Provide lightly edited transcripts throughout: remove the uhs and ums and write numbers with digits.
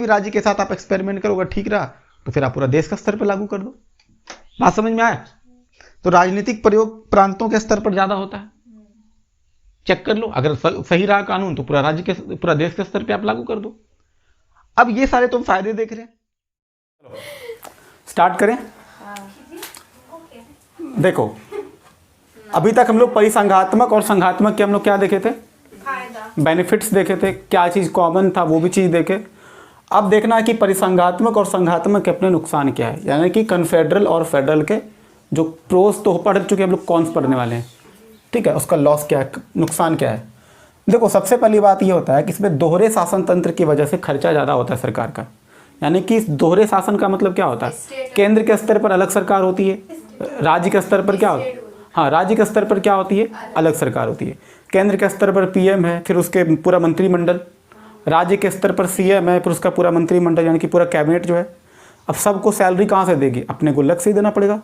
राज्य के साथ आप एक्सपेरिमेंट करोगे, ठीक रहा तो फिर आप पूरा देश का स्तर पर लागू कर दो। बात समझ में आया? तो राजनीतिक प्रयोग प्रांतों के स्तर पर ज्यादा होता है। चेक कर लो, अगर सही रहा कानून तो पूरा राज्य के, पूरा देश के स्तर पे आप लागू कर दो। अब ये सारे तुम फायदे देख रहे हैं। स्टार्ट करें। देखो, अभी तक हम लोग परिसंघात्मक और संघात्मक के हम लोग क्या देखे थे? बेनिफिट्स देखे थे, क्या चीज कॉमन था वो भी चीज देखे। अब देखना है कि परिसंघात्मक और संघात्मक के अपने नुकसान क्या है, यानी कि कन्फेडरल और फेडरल के जो प्रोस तो पढ़ चुके, हम लोग कॉन्स पढ़ने वाले हैं, ठीक है। उसका लॉस क्या है, नुकसान क्या है। देखो, सबसे पहली बात ये होता है कि इसमें दोहरे शासन तंत्र की वजह से खर्चा ज़्यादा होता है सरकार का। यानी कि दोहरे शासन का मतलब क्या होता है? केंद्र के स्तर पर अलग सरकार होती है, राज्य के स्तर पर क्या होता है? हाँ, राज्य के स्तर पर क्या होती है? अलग सरकार होती है। केंद्र के स्तर पर पीएम है, फिर उसके पूरा मंत्रिमंडल। राज्य के स्तर पर सीएम है, फिर उसका पूरा मंत्रिमंडल, यानी कि पूरा कैबिनेट जो है। अब सबको सैलरी कहाँ से देगी? अपने गुल्लक से ही देना पड़ेगा,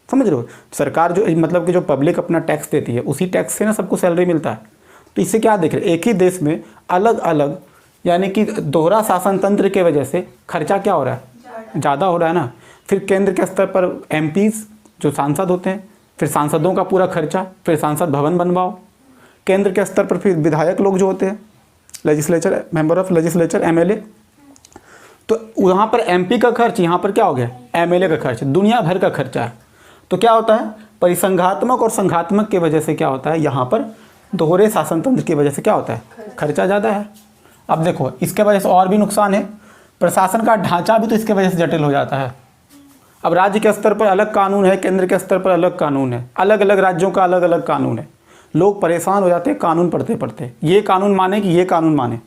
समझ रहे हो? सरकार जो मतलब कि जो पब्लिक अपना टैक्स देती है, उसी टैक्स से ना सबको सैलरी मिलता है। तो इससे क्या देख रहे, एक ही देश में अलग अलग, यानी कि दोहरा शासन तंत्र के वजह से खर्चा क्या हो रहा है? ज़्यादा हो रहा है ना। फिर केंद्र के स्तर पर एमपीज जो सांसद होते हैं, फिर सांसदों का पूरा खर्चा, फिर सांसद भवन बनवाओ। केंद्र के स्तर पर फिर विधायक लोग जो होते हैं, legislature, member of legislature, MLA. तो वहाँ पर एमपी का खर्च, यहाँ पर क्या हो गया? एमएलए का खर्च, दुनिया भर का खर्चा है। तो क्या होता है? परिसंघात्मक और संघात्मक की वजह से क्या होता है? यहाँ पर दोहरे शासन तंत्र की वजह से क्या होता है? खर्चा ज़्यादा है। अब देखो, इसके वजह से और भी नुकसान है। प्रशासन का ढांचा भी तो इसके वजह से जटिल हो जाता है। अब राज्य के स्तर पर अलग कानून है, केंद्र के स्तर पर अलग कानून है, अलग अलग राज्यों का अलग अलग कानून है। लोग परेशान हो जाते हैं कानून पढ़ते पढ़ते, ये कानून माने कि ये कानून माने।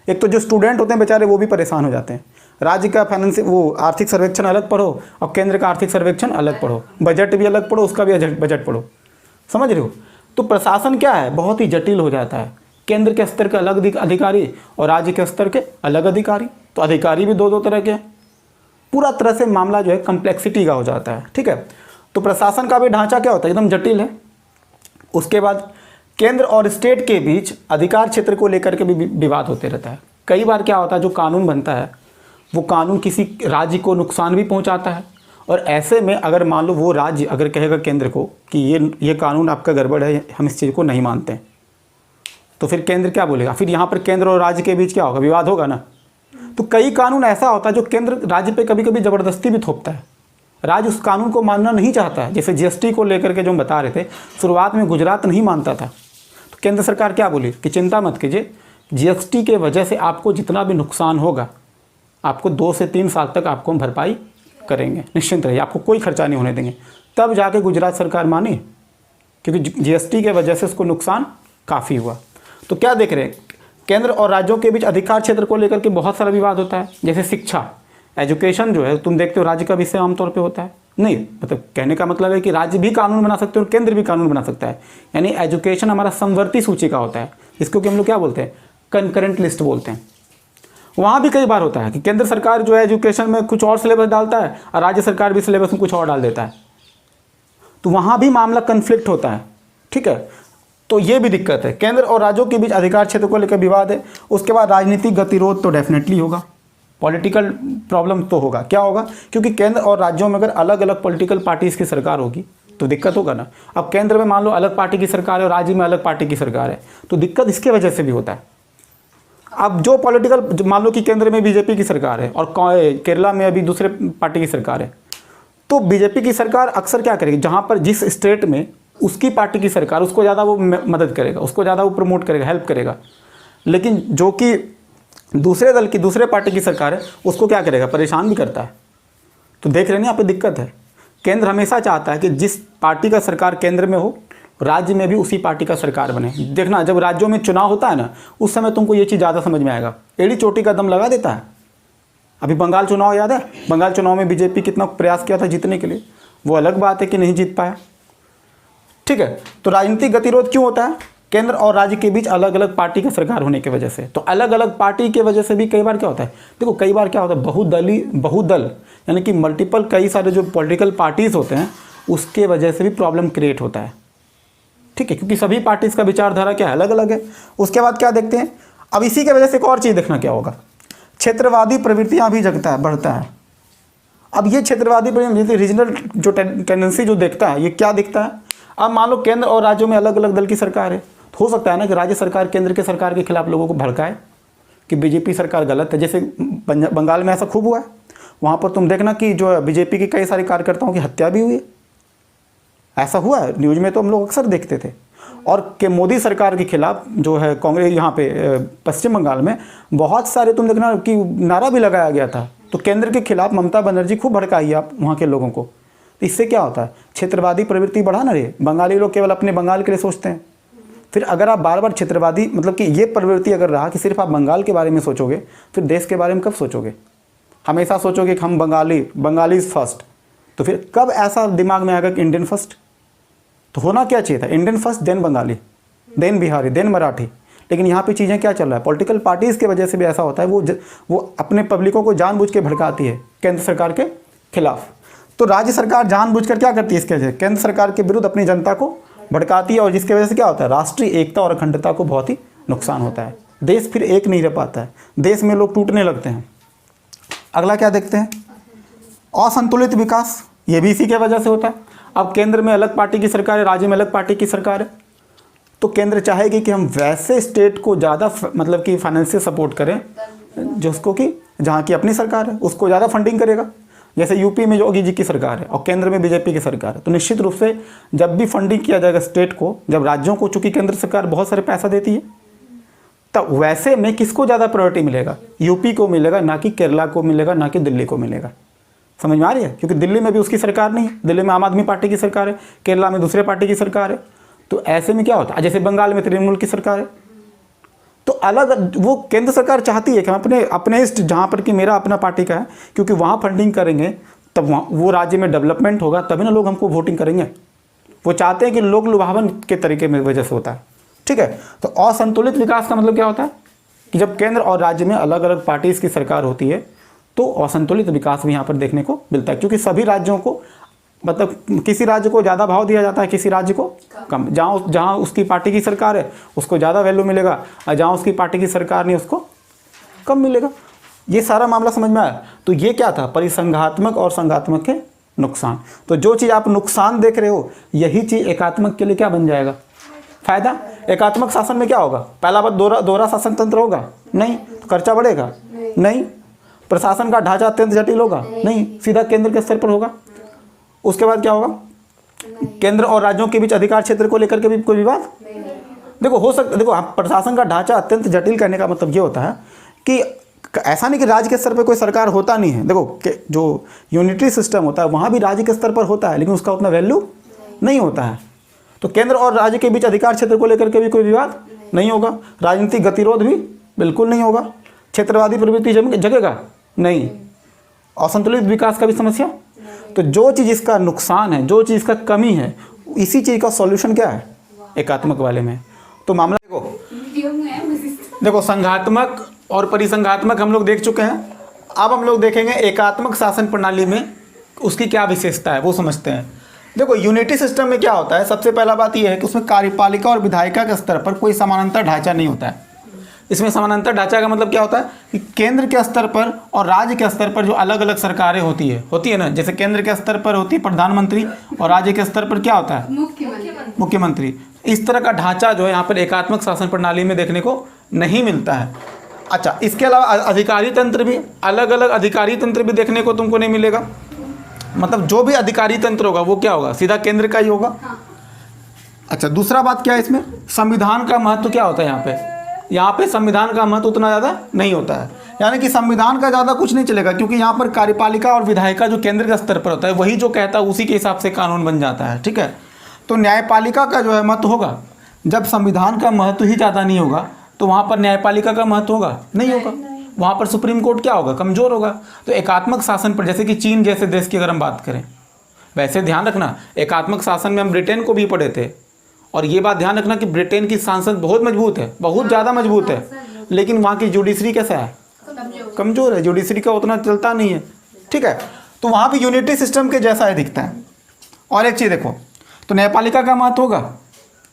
एक तो जो स्टूडेंट होते हैं बेचारे, वो भी परेशान हो जाते हैं। राज्य का फाइनेंस, वो आर्थिक सर्वेक्षण अलग पढ़ो और केंद्र का आर्थिक सर्वेक्षण अलग पढ़ो, बजट भी अलग पढ़ो, उसका भी बजट पढ़ो, समझ रहे हो? तो प्रशासन क्या है? बहुत ही जटिल हो जाता है। केंद्र के स्तर के अलग अधिकारी और राज्य के स्तर के अलग अधिकारी, तो अधिकारी भी दो दो तरह के हैं। पूरा तरह से मामला जो है कम्प्लेक्सिटी का हो जाता है, ठीक है। तो प्रशासन का भी ढांचा क्या होता है? एकदम जटिल है। उसके बाद केंद्र और स्टेट के बीच अधिकार क्षेत्र को लेकर के भी विवाद होते रहता है। कई बार क्या होता है, जो कानून बनता है वो कानून किसी राज्य को नुकसान भी पहुंचाता है। और ऐसे में अगर मान लो वो राज्य अगर कहेगा केंद्र को कि ये कानून आपका गड़बड़ है, हम इस चीज़ को नहीं मानते हैं, तो फिर केंद्र क्या बोलेगा? फिर यहाँ पर केंद्र और राज्य के बीच क्या होगा? विवाद होगा ना। तो कई कानून ऐसा होता है जो केंद्र राज्य पे कभी कभी ज़बरदस्ती भी थोपता है। राज्य उस कानून को मानना नहीं चाहता है। जैसे जीएसटी को लेकर के जो हम बता रहे थे, शुरुआत में गुजरात नहीं मानता था, तो केंद्र सरकार क्या बोली कि चिंता मत कीजिए, जीएसटी के वजह से आपको जितना भी नुकसान होगा, आपको 2 से 3 साल तक आपको हम भरपाई करेंगे, निश्चिंत रहिए, आपको कोई खर्चा नहीं होने देंगे। तब जाके गुजरात सरकार मानी, क्योंकि जीएसटी के वजह से उसको नुकसान काफ़ी हुआ। तो क्या देख रहे हैं, केंद्र और राज्यों के बीच अधिकार क्षेत्र को लेकर के बहुत सारा विवाद होता है। जैसे शिक्षा, एजुकेशन जो है, तुम देखते हो राज्य का विषय आमतौर पे होता है नहीं, मतलब कहने का मतलब है कि राज्य भी कानून बना सकते हैं और केंद्र भी कानून बना सकता है। यानी एजुकेशन हमारा समवर्ती सूची का होता है, इसको कि हम लोग क्या बोलते हैं? कंकरेंट लिस्ट बोलते हैं। वहाँ भी कई बार होता है कि केंद्र सरकार जो है एजुकेशन में कुछ और सिलेबस डालता है और राज्य सरकार भी सिलेबस में कुछ और डाल देता है, तो वहाँ भी मामला कन्फ्लिक्ट होता है, ठीक है। तो ये भी दिक्कत है, केंद्र और राज्यों के बीच अधिकार क्षेत्र को लेकर विवाद है। उसके बाद राजनीतिक गतिरोध तो डेफिनेटली होगा, पॉलिटिकल प्रॉब्लम तो होगा। क्या होगा? क्योंकि केंद्र और राज्यों में अगर अलग अलग पॉलिटिकल पार्टीज़ की सरकार होगी तो दिक्कत होगा ना। अब केंद्र में मान लो अलग पार्टी की सरकार है और राज्य में अलग पार्टी की सरकार है, तो दिक्कत इसके वजह से भी होता है। अब जो पॉलिटिकल, मान लो कि केंद्र में बीजेपी की सरकार है और केरला में अभी दूसरे पार्टी की सरकार है, तो बीजेपी की सरकार अक्सर क्या करेगी, जहाँ पर जिस स्टेट में उसकी पार्टी की सरकार, उसको ज़्यादा वो मदद करेगा, उसको ज़्यादा वो प्रमोट करेगा, हेल्प करेगा। लेकिन जो कि दूसरे दल की, दूसरे पार्टी की सरकार है, उसको क्या करेगा? परेशान भी करता है। तो देख रहे हैं यहाँ पे दिक्कत है। केंद्र हमेशा चाहता है कि जिस पार्टी का सरकार केंद्र में हो, राज्य में भी उसी पार्टी का सरकार बने। देखना, जब राज्यों में चुनाव होता है ना, उस समय तुमको ये चीज़ ज़्यादा समझ में आएगा। एड़ी चोटी का दम लगा देता है। अभी बंगाल चुनाव याद है? बंगाल चुनाव में बीजेपी कितना प्रयास किया था जीतने के लिए, वो अलग बात है कि नहीं जीत पाया, ठीक है। तो राजनीतिक गतिरोध क्यों होता है? केंद्र और राज्य के बीच अलग अलग पार्टी का सरकार होने की वजह से। तो अलग अलग पार्टी की वजह से भी कई बार क्या होता है, देखो कई बार क्या होता है, बहुदल यानी कि मल्टीपल, कई सारे जो पॉलिटिकल पार्टीज होते हैं, उसके वजह से भी प्रॉब्लम क्रिएट होता है, ठीक है, क्योंकि सभी पार्टीज का विचारधारा क्या है? अलग अलग है। उसके बाद क्या देखते हैं, अब इसी के वजह से एक और चीज़ देखना क्या होगा, क्षेत्रवादी प्रवृत्तियां भी जगता है, बढ़ता है। अब ये क्षेत्रवादी प्रवृत्ति रीजनल जो टेंडेंसी जो देखता है, ये क्या दिखता है? अब मान लो केंद्र और राज्यों में अलग अलग दल की सरकार है, तो हो सकता है ना कि राज्य सरकार केंद्र के सरकार के खिलाफ लोगों को भड़काए कि बीजेपी सरकार गलत है। जैसे बंगाल में ऐसा खूब हुआ है, वहाँ पर तुम देखना कि जो बीजेपी के कई सारे कार्यकर्ताओं की हत्या भी हुई है, ऐसा हुआ है, न्यूज़ में तो हम लोग अक्सर देखते थे। और कि मोदी सरकार के खिलाफ जो है कांग्रेस यहाँ पे पश्चिम बंगाल में बहुत सारे तुम देखना कि नारा भी लगाया गया था, तो केंद्र के खिलाफ ममता बनर्जी खूब भड़काई आप वहाँ के लोगों को। तो इससे क्या होता है? क्षेत्रवादी प्रवृत्ति बढ़ा ना रही। बंगाली लोग केवल अपने बंगाल के लिए सोचते हैं। फिर अगर आप बार बार क्षेत्रवादी मतलब कि ये प्रवृत्ति अगर रहा कि सिर्फ आप बंगाल के बारे में सोचोगे, फिर देश के बारे में कब सोचोगे? हमेशा सोचोगे कि हम बंगाली फर्स्ट, तो फिर कब ऐसा दिमाग में आएगा कि इंडियन फर्स्ट? तो होना क्या चाहिए था? Indian first, then Bengali, then Bihari, then Marathi. लेकिन यहाँ पे चीज़ें क्या चल रहा है? पॉलिटिकल पार्टीज़ की वजह से भी ऐसा होता है, वो अपने पब्लिकों को जानबूझ के भड़काती है केंद्र सरकार के खिलाफ। तो राज्य सरकार जानबूझकर क्या करती है? इसके वजह केंद्र सरकार के विरुद्ध अपनी जनता को भड़काती है, और जिसकी वजह से क्या होता है? राष्ट्रीय एकता और अखंडता को बहुत ही नुकसान होता है। देश फिर एक नहीं रह पाता है, देश में लोग टूटने लगते हैं। अगला क्या देखते हैं? असंतुलित विकास, ये भी इसी के वजह से होता है। अब केंद्र में अलग पार्टी की सरकार है, राज्य में अलग पार्टी की सरकार है, तो केंद्र चाहेगी कि हम वैसे स्टेट को ज़्यादा मतलब कि फाइनेंशियल सपोर्ट करें जिसको कि जहाँ की अपनी सरकार है उसको ज़्यादा फंडिंग करेगा। जैसे यूपी में योगी जी की सरकार है और केंद्र में बीजेपी की सरकार है, तो निश्चित रूप से जब भी फंडिंग किया जाएगा स्टेट को, जब राज्यों को चूंकि केंद्र सरकार बहुत सारे पैसा देती है, तब वैसे में किसको ज़्यादा प्रायोरिटी मिलेगा? यूपी को मिलेगा, ना कि केरला को मिलेगा, ना कि दिल्ली को मिलेगा। समझ में आ रही है? क्योंकि दिल्ली में भी उसकी सरकार नहीं है, दिल्ली में आम आदमी पार्टी की सरकार है, केरला में दूसरे पार्टी की सरकार है। तो ऐसे में क्या होता है? जैसे बंगाल में तृणमूल की सरकार है, तो अलग वो केंद्र सरकार चाहती है कि हम अपने जहाँ पर कि मेरा अपना पार्टी का है, क्योंकि वहाँ फंडिंग करेंगे तब वहाँ वो राज्य में डेवलपमेंट होगा, तभी ना लोग हमको वोटिंग करेंगे। वो चाहते हैं कि लोग लुभावन के तरीके में वजह से होता है। ठीक है, तो असंतुलित विकास का मतलब क्या होता है? कि जब केंद्र और राज्य में अलग अलग पार्टीज की सरकार होती है तो असंतुलित विकास भी यहाँ पर देखने को मिलता है, क्योंकि सभी राज्यों को मतलब किसी राज्य को ज़्यादा भाव दिया जाता है, किसी राज्य को कम। जहाँ उसकी पार्टी की सरकार है उसको ज़्यादा वैल्यू मिलेगा, और जहाँ उसकी पार्टी की सरकार नहीं उसको कम मिलेगा। ये सारा मामला समझ में आया? तो ये क्या था? परिसंघात्मक और संघात्मक के नुकसान। तो जो चीज़ आप नुकसान देख रहे हो, यही चीज़ एकात्मक के लिए क्या बन जाएगा? फायदा। एकात्मक शासन में क्या होगा? पहला बात दोहरा शासन तंत्र होगा? नहीं। तो खर्चा बढ़ेगा? नहीं। प्रशासन का ढांचा अत्यंत जटिल होगा? नहीं, सीधा केंद्र के स्तर पर होगा। उसके बाद क्या होगा? केंद्र और राज्यों के बीच अधिकार क्षेत्र को लेकर के भी कोई विवाद देखो हो सकता। देखो प्रशासन का ढांचा अत्यंत जटिल करने का मतलब ये होता है कि ऐसा नहीं कि राज्य के स्तर पर कोई सरकार होता नहीं है। देखो जो यूनिटरी सिस्टम होता है वहाँ भी राज्य के स्तर पर होता है, लेकिन उसका उतना वैल्यू नहीं होता है। तो केंद्र और राज्य के बीच अधिकार क्षेत्र को लेकर के भी कोई विवाद नहीं होगा, राजनीतिक गतिरोध भी बिल्कुल नहीं होगा, क्षेत्रवादी प्रवृत्ति जगेगा नहीं, असंतुलित विकास का भी समस्या। तो जो चीज़ इसका नुकसान है, जो चीज़ का कमी है, इसी चीज़ का सॉल्यूशन क्या है? एकात्मक वाले में। तो मामला देखो संघात्मक और परिसंघात्मक हम लोग देख चुके हैं। अब हम लोग देखेंगे एकात्मक शासन प्रणाली में उसकी क्या विशेषता है, वो समझते हैं। देखो यूनिटी सिस्टम में क्या होता है? सबसे पहला बात यह है कि उसमें कार्यपालिका और विधायिका के स्तर पर कोई समानांतर ढांचा नहीं होता है। इसमें समानांतर ढांचा का मतलब क्या होता है कि केंद्र के स्तर पर और राज्य के स्तर पर जो अलग अलग सरकारें होती है ना, जैसे केंद्र के स्तर पर होती है प्रधानमंत्री और राज्य के स्तर पर क्या होता है? मुख्यमंत्री। इस तरह का ढांचा जो है यहाँ पर एकात्मक शासन प्रणाली में देखने को नहीं मिलता है। अच्छा, इसके अलावा अधिकारी तंत्र भी, अलग अलग अधिकारी तंत्र भी देखने को तुमको नहीं मिलेगा। मतलब जो भी अधिकारी तंत्र होगा वो क्या होगा? सीधा केंद्र का ही होगा। अच्छा, दूसरा बात क्या है इसमें? संविधान का महत्व क्या होता है यहाँ पे संविधान का महत्व उतना ज़्यादा नहीं होता है, यानी कि संविधान का ज़्यादा कुछ नहीं चलेगा, क्योंकि यहाँ पर कार्यपालिका और विधायिका जो केंद्र के स्तर पर होता है वही जो कहता है उसी के हिसाब से कानून बन जाता है। ठीक है, तो न्यायपालिका का जो है महत्व होगा। जब संविधान का महत्व ही ज़्यादा नहीं होगा तो वहाँ पर न्यायपालिका का महत्व होगा? नहीं होगा। वहाँ पर सुप्रीम कोर्ट क्या होगा? कमज़ोर होगा। तो एकात्मक शासन पर, जैसे कि चीन जैसे देश की अगर हम बात करें, वैसे ध्यान रखना एकात्मक शासन में हम ब्रिटेन को भी पढ़े थे, और ये बात ध्यान रखना कि ब्रिटेन की संसद बहुत मजबूत है, बहुत ज़्यादा मजबूत है, लेकिन वहाँ की जुडिशरी कैसा है? कमज़ोर है। जुडिशरी का उतना चलता नहीं है। ठीक है, तो वहाँ भी यूनिटी सिस्टम के जैसा ही दिखता है। और एक चीज़ देखो, तो न्यायपालिका का महत्व होगा?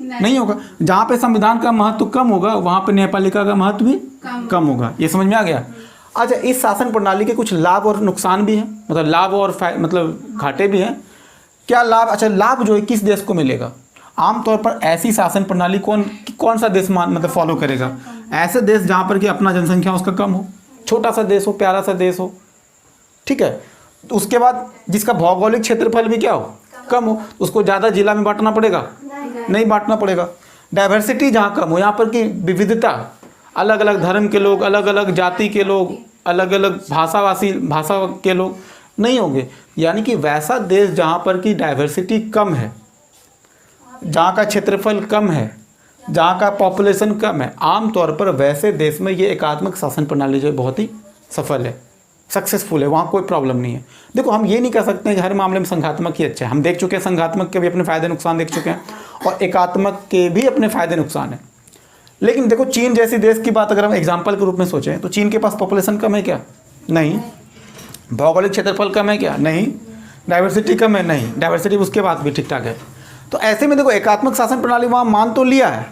नहीं होगा। जहाँ पे संविधान का महत्व कम होगा वहाँ पे न्यायपालिका का महत्व भी कम होगा। ये समझ में आ गया? अच्छा, इस शासन प्रणाली के कुछ लाभ और नुकसान भी हैं, मतलब लाभ और मतलब घाटे भी हैं। क्या लाभ? अच्छा, लाभ जो है किस देश को मिलेगा? आमतौर पर ऐसी शासन प्रणाली कौन सा देश मतलब फॉलो करेगा? ऐसे देश जहाँ पर कि अपना जनसंख्या उसका कम हो, छोटा सा देश हो, प्यारा सा देश हो, ठीक है। तो उसके बाद जिसका भौगोलिक क्षेत्रफल भी क्या हो, कम हो, तो उसको ज़्यादा जिला में बांटना पड़ेगा? नहीं बांटना पड़ेगा। डाइवर्सिटी जहाँ कम हो, यहाँ पर की विविधता, अलग अलग धर्म के लोग, अलग अलग जाति के लोग, अलग अलग भाषा के लोग नहीं होंगे। यानी कि वैसा देश जहाँ पर की डाइवर्सिटी कम है, जहाँ का क्षेत्रफल कम है, जहाँ का पॉपुलेशन कम है, आमतौर पर वैसे देश में ये एकात्मक शासन प्रणाली जो है बहुत ही सफल है, सक्सेसफुल है, वहाँ कोई प्रॉब्लम नहीं है। देखो, हम ये नहीं कह सकते हैं कि हर मामले में संघात्मक ही अच्छा है। हम देख चुके हैं संघात्मक के भी अपने फ़ायदे नुकसान देख चुके हैं, और एकात्मक के भी अपने फ़ायदे नुकसान हैं। लेकिन देखो, चीन जैसी देश की बात अगर हम एग्जाम्पल के रूप में सोचें तो चीन के पास पॉपुलेशन कम है क्या? नहीं। भौगोलिक क्षेत्रफल कम है क्या? नहीं। डाइवर्सिटी कम है? नहीं। डाइवर्सिटी उसके बाद भी ठीक ठाक है। तो ऐसे में देखो, एकात्मक शासन प्रणाली वहाँ मान तो लिया है,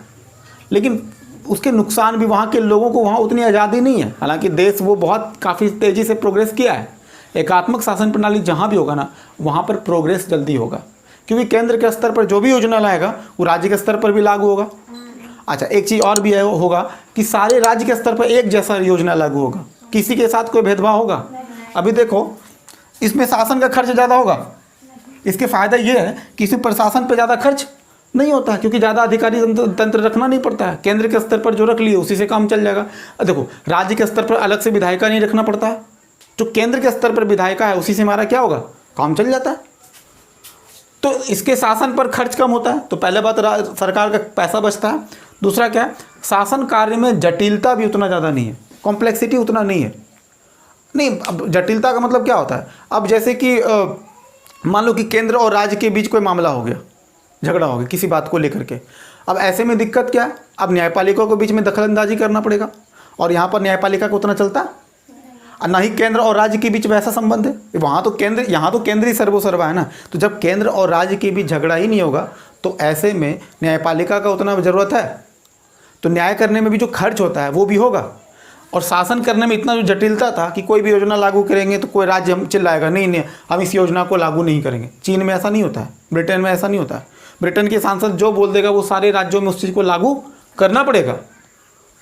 लेकिन उसके नुकसान भी, वहाँ के लोगों को वहाँ उतनी आज़ादी नहीं है। हालांकि देश वो बहुत काफ़ी तेज़ी से प्रोग्रेस किया है। एकात्मक शासन प्रणाली जहाँ भी होगा ना, वहाँ पर प्रोग्रेस जल्दी होगा, क्योंकि केंद्र के स्तर पर जो भी योजना लाएगा वो राज्य के स्तर पर भी लागू होगा। अच्छा, एक चीज़ और भी है, होगा कि सारे राज्य के स्तर पर एक जैसा योजना लागू होगा, किसी के साथ कोई भेदभाव होगा? अभी देखो, इसमें शासन का खर्च ज़्यादा होगा। इसके फ़ायदा ये है कि इसमें प्रशासन पर ज़्यादा खर्च नहीं होता है, क्योंकि ज़्यादा अधिकारी तंत्र रखना नहीं पड़ता है। केंद्र के स्तर पर जो रख लिए उसी से काम चल जाएगा। देखो, राज्य के स्तर पर अलग से विधायिका नहीं रखना पड़ता है, जो केंद्र के स्तर पर विधायिका है उसी से हमारा क्या होगा, काम चल जाता है। तो इसके शासन पर खर्च कम होता है, तो पहले बात सरकार का पैसा बचता है। दूसरा क्या है, शासन कार्य में जटिलता भी उतना ज़्यादा नहीं है, कॉम्प्लेक्सिटी उतना नहीं है। नहीं, अब जटिलता का मतलब क्या होता है? अब जैसे कि मान लो कि केंद्र और राज्य के बीच कोई मामला हो गया, झगड़ा हो गया किसी बात को लेकर के। अब ऐसे में दिक्कत क्या है? अब न्यायपालिका को बीच में दखलंदाजी करना पड़ेगा, और यहाँ पर न्यायपालिका को उतना चलता है, और ना ही केंद्र और राज्य के बीच वैसा संबंध है। वहाँ तो केंद्र, यहाँ तो केंद्र ही सर्वोसर्वा है ना। तो जब केंद्र और राज्य के बीच झगड़ा ही नहीं होगा, तो ऐसे में न्यायपालिका का उतना ज़रूरत है, तो न्याय करने में भी जो खर्च होता है वो भी होगा। और शासन करने में इतना जो जटिलता था कि कोई भी योजना लागू करेंगे तो कोई राज्य हम चिल्लाएगा, नहीं हम इस योजना को लागू नहीं करेंगे। चीन में ऐसा नहीं होता है, ब्रिटेन में ऐसा नहीं होता है। ब्रिटेन के सांसद जो बोल देगा वो सारे राज्यों में उस चीज़ को लागू करना पड़ेगा।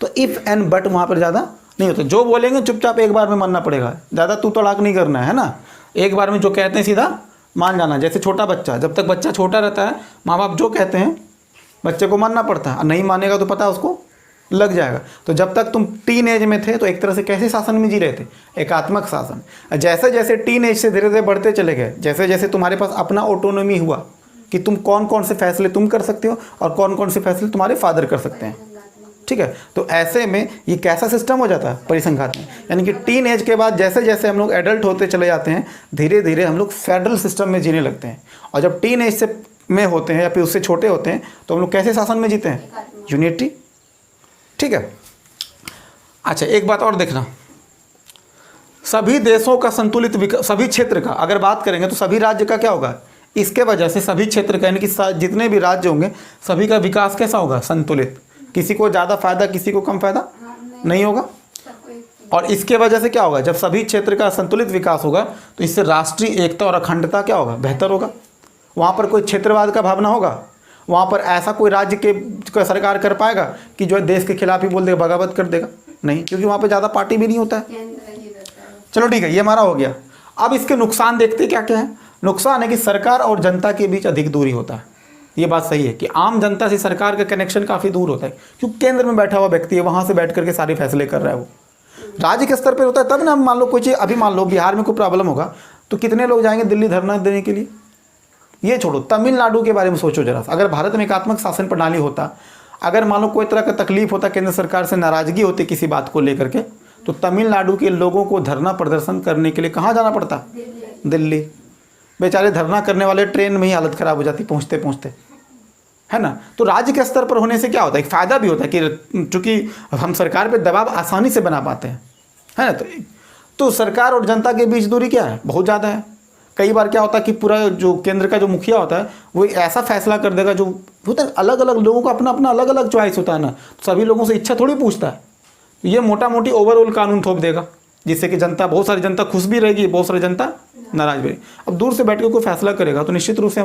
तो इफ़ एंड बट वहाँ पर ज़्यादा नहीं होता, जो बोलेंगे चुपचाप एक बार में मानना पड़ेगा, ज़्यादा तू तड़ाक नहीं करना है ना। एक बार में जो कहते हैं सीधा मान जाना। जैसे छोटा बच्चा, जब तक बच्चा छोटा रहता है, माँ बाप जो कहते हैं बच्चे को मानना पड़ता है, नहीं मानेगा तो पता है उसको लग जाएगा। तो जब तक तुम टीन एज में थे तो एक तरह से कैसे शासन में जी रहे थे? एकात्मक शासन। जैसे जैसे टीन एज से धीरे धीरे बढ़ते चले गए, जैसे जैसे तुम्हारे पास अपना ऑटोनॉमी हुआ कि तुम कौन कौन से फैसले तुम कर सकते हो और कौन कौन से फैसले तुम्हारे फादर कर सकते हैं, ठीक है। तो ऐसे में ये कैसा सिस्टम हो जाता है परिसंघात में, यानी कि टीन एज के बाद जैसे जैसे हम लोग एडल्ट होते चले जाते हैं, धीरे धीरे हम लोग फेडरल सिस्टम में जीने लगते हैं। और जब टीन एज से में होते हैं या फिर उससे छोटे होते हैं तो हम लोग कैसे शासन में जीते हैं? यूनिटी, ठीक है। अच्छा, एक बात और देखना, सभी देशों का संतुलित विकास, सभी क्षेत्र का अगर बात करेंगे तो सभी राज्य का क्या होगा? इसके वजह से सभी क्षेत्र का, यानी कि जितने भी राज्य होंगे सभी का विकास कैसा होगा? संतुलित। किसी को ज़्यादा फायदा, किसी को कम फायदा नहीं होगा। और इसके वजह से क्या होगा? जब सभी क्षेत्र का संतुलित विकास होगा तो इससे राष्ट्रीय एकता और अखंडता क्या होगा? बेहतर होगा। वहाँ पर कोई क्षेत्रवाद का भावना होगा, वहाँ पर ऐसा कोई राज्य के सरकार कर पाएगा कि जो है देश के खिलाफ ही बोल देगा, बगावत कर देगा? नहीं, क्योंकि वहाँ पे ज़्यादा पार्टी भी नहीं होता है। चलो ठीक है, ये हमारा हो गया। अब इसके नुकसान देखते क्या क्या है। नुकसान है कि सरकार और जनता के बीच अधिक दूरी होता है। ये बात सही है कि आम जनता से सरकार का कनेक्शन काफ़ी दूर होता है, क्योंकि केंद्र में बैठा हुआ व्यक्ति है, वहाँ से बैठ करके सारे फैसले कर रहा है। वो राज्य के स्तर पर होता है तब ना। मान लो कोई चीज़, अभी मान लो बिहार में कोई प्रॉब्लम होगा तो कितने लोग जाएंगे दिल्ली धरना देने के लिए? ये छोड़ो, तमिलनाडु के बारे में सोचो जरा सा। अगर भारत में एकात्मक शासन प्रणाली होता, अगर मान लो कोई तरह का तकलीफ होता, केंद्र सरकार से नाराजगी होती किसी बात को लेकर के, तो तमिलनाडु के लोगों को धरना प्रदर्शन करने के लिए कहाँ जाना पड़ता? दिल्ली। बेचारे धरना करने वाले ट्रेन में ही हालत ख़राब हो जाती पहुँचते पहुँचते, है ना। तो राज्य के स्तर पर होने से क्या होता है? एक फ़ायदा भी होता है कि चूँकि हम सरकार पर दबाव आसानी से बना पाते हैं, है ना। तो सरकार और जनता के बीच दूरी क्या है? बहुत ज़्यादा है। कई बार क्या होता है कि पूरा जो केंद्र का जो मुखिया होता है वो ऐसा फैसला कर देगा, जो होता है अलग अलग लोगों का अपना अपना अलग अलग चॉइस होता है ना, तो सभी लोगों से इच्छा थोड़ी पूछता है। तो ये मोटा मोटी ओवरऑल कानून थोप देगा, जिससे कि जनता, बहुत सारी जनता खुश भी रहेगी, बहुत सारी जनता नाराज भी रहेगी। अब दूर से बैठ के कोई फैसला करेगा तो निश्चित रूप से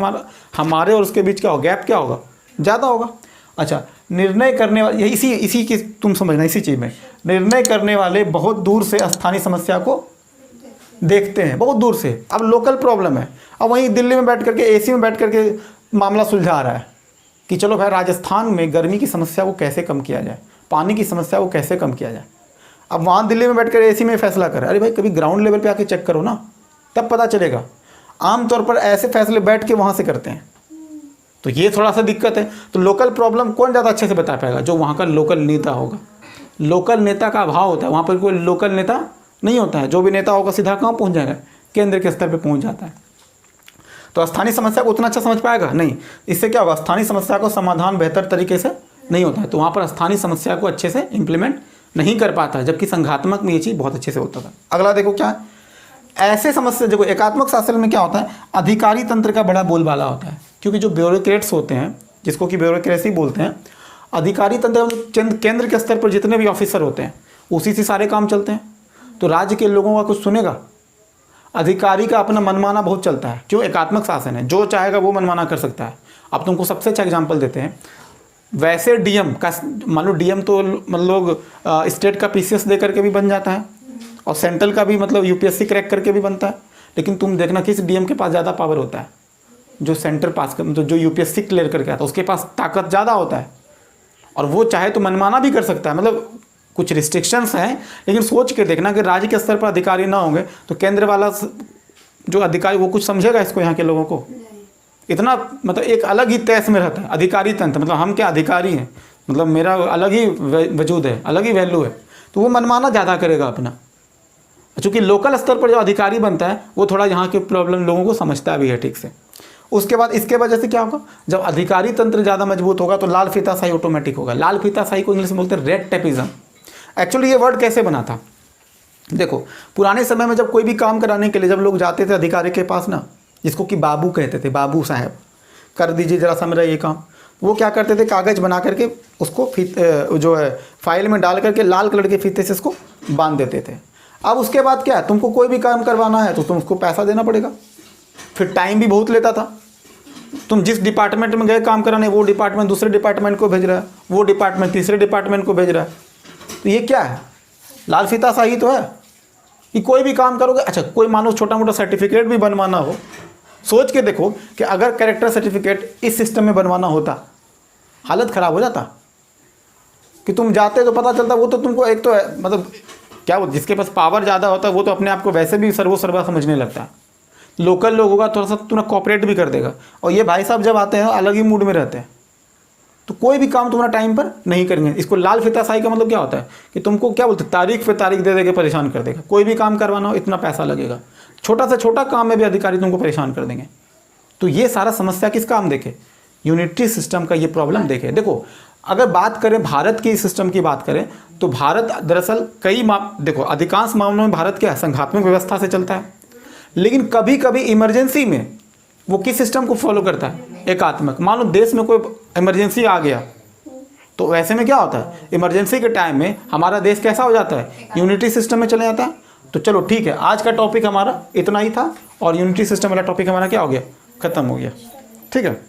हमारे और उसके बीच क्या होगा, गैप क्या होगा, ज़्यादा होगा। अच्छा, निर्णय करने वाले, इसी की तुम समझना, इसी चीज़ में निर्णय करने वाले बहुत दूर से स्थानीय समस्या को देखते हैं, बहुत दूर से। अब लोकल प्रॉब्लम है, अब वहीं दिल्ली में बैठ करके एसी में बैठ करके मामला सुलझा रहा है कि चलो भाई राजस्थान में गर्मी की समस्या को कैसे कम किया जाए, पानी की समस्या को कैसे कम किया जाए। अब वहाँ दिल्ली में बैठकर एसी में फैसला कर, अरे भाई कभी ग्राउंड लेवल पे आके चेक करो ना, तब पता चलेगा। आमतौर पर ऐसे फैसले बैठ के वहाँ से करते हैं, तो ये थोड़ा सा दिक्कत है। तो लोकल प्रॉब्लम कौन ज़्यादा अच्छे से बता पाएगा, जो वहाँ का लोकल नेता होगा। लोकल नेता का अभाव होता है, वहाँ पर कोई लोकल नेता नहीं होता है। जो भी नेता होगा सीधा कहाँ पहुँच जाएगा, केंद्र के स्तर पर पहुँच जाता है। तो स्थानीय समस्या को उतना अच्छा समझ पाएगा नहीं। इससे क्या होगा, स्थानीय समस्या को समाधान बेहतर तरीके से नहीं होता है, तो वहाँ पर स्थानीय समस्या को अच्छे से इम्प्लीमेंट नहीं कर पाता है, जबकि संघात्मक में ये चीज़ बहुत अच्छे से होता था। अगला देखो क्या है, ऐसे समस्या, देखो एकात्मक शासन में क्या होता है, अधिकारी तंत्र का बड़ा बोलबाला होता है, क्योंकि जो ब्यूरोक्रेट्स होते हैं, जिसको कि ब्यूरोक्रेसी बोलते हैं, अधिकारी तंत्र केंद्र के स्तर पर जितने भी ऑफिसर होते हैं उसी से सारे काम चलते हैं। तो राज्य के लोगों का कुछ सुनेगा, अधिकारी का अपना मनमाना बहुत चलता है। क्यों, एकात्मक शासन है, जो चाहेगा वो मनमाना कर सकता है। अब तुमको सबसे अच्छा एग्जाम्पल देते हैं, वैसे डीएम का, मान लो डीएम तो मतलब स्टेट का पीसीएस दे करके भी बन जाता है और सेंट्रल का भी मतलब यूपीएससी क्रैक करके भी बनता है। लेकिन तुम देखना किस डीएम के पास ज़्यादा पावर होता है, जो सेंटर पास कर, मतलब जो यूपीएससी क्लियर करके आता है उसके पास ताकत ज़्यादा होता है, और वो चाहे तो मनमाना भी कर सकता है। मतलब कुछ रिस्ट्रिक्शंस हैं, लेकिन सोच के देखना कि राज्य के स्तर पर अधिकारी ना होंगे तो केंद्र वाला जो अधिकारी वो कुछ समझेगा इसको, यहाँ के लोगों को इतना, मतलब एक अलग ही तैस में रहता है अधिकारी तंत्र। मतलब हम क्या अधिकारी हैं, मतलब मेरा अलग ही वजूद है, अलग ही वैल्यू है, तो वो मनमाना ज़्यादा करेगा अपना। चूँकि लोकल स्तर पर जो अधिकारी बनता है वो थोड़ा यहाँ के प्रॉब्लम लोगों को समझता भी है ठीक से। उसके बाद इसके वजह से क्या होगा, जब अधिकारी तंत्र ज़्यादा मजबूत होगा तो लाल फीताशाही ऑटोमेटिक होगा। लाल फीताशाही को इंग्लिश में बोलते हैं रेड टेपिज्म। एक्चुअली ये वर्ड कैसे बना था, देखो पुराने समय में जब कोई भी काम कराने के लिए जब लोग जाते थे अधिकारी के पास ना, जिसको कि बाबू कहते थे, बाबू साहब कर दीजिए जरा सा मेरा ये काम, वो क्या करते थे, कागज़ बना करके उसको जो है फाइल में डाल करके लाल कलर के फीते से इसको बांध देते थे। अब उसके बाद क्या है, तुमको कोई भी काम करवाना है तो तुम उसको पैसा देना पड़ेगा, फिर टाइम भी बहुत लेता था। तुम जिस डिपार्टमेंट में गए काम कराने, वो डिपार्टमेंट दूसरे डिपार्टमेंट को भेज रहा है, वो डिपार्टमेंट तीसरे डिपार्टमेंट को भेज रहा है। तो ये क्या है, लाल फीताशाही तो है कि कोई भी काम करोगे। अच्छा, कोई मानो छोटा मोटा सर्टिफिकेट भी बनवाना हो, सोच के देखो कि अगर कैरेक्टर सर्टिफिकेट इस सिस्टम में बनवाना होता, हालत ख़राब हो जाता। कि तुम जाते तो पता चलता, वो तो तुमको एक तो मतलब क्या, वो जिसके पास पावर ज़्यादा होता है वो तो अपने आप को वैसे भी सर्वा समझने लगता है। लोकल लोग होगा थोड़ा सा तुम्हें कॉपरेट भी कर देगा, और ये भाई साहब जब आते हैं अलग ही मूड में रहते हैं, तो कोई भी काम तुम्हारा टाइम पर नहीं करेंगे। इसको लाल फीताशाही का मतलब क्या होता है कि तुमको क्या बोलते हैं, तारीख पे तारीख दे के परेशान कर देगा। कोई भी काम करवाना हो इतना पैसा लगेगा, छोटा से छोटा काम में भी अधिकारी तुमको परेशान कर देंगे। तो ये सारा समस्या किस काम देखे, यूनिटरी सिस्टम का ये प्रॉब्लम देखे। देखो अगर बात करें भारत की सिस्टम की बात करें तो भारत दरअसल देखो अधिकांश मामलों में भारत क्या है, संघात्मक व्यवस्था से चलता है, लेकिन कभी कभी इमरजेंसी में वो किस सिस्टम को फॉलो करता है, एकात्मक। मान लो देश में कोई इमरजेंसी आ गया तो वैसे में क्या होता है, इमरजेंसी के टाइम में हमारा देश कैसा हो जाता है, यूनिटरी सिस्टम में चले जाता है। तो चलो ठीक है, आज का टॉपिक हमारा इतना ही था, और यूनिटरी सिस्टम वाला टॉपिक हमारा क्या हो गया, खत्म हो गया। ठीक है।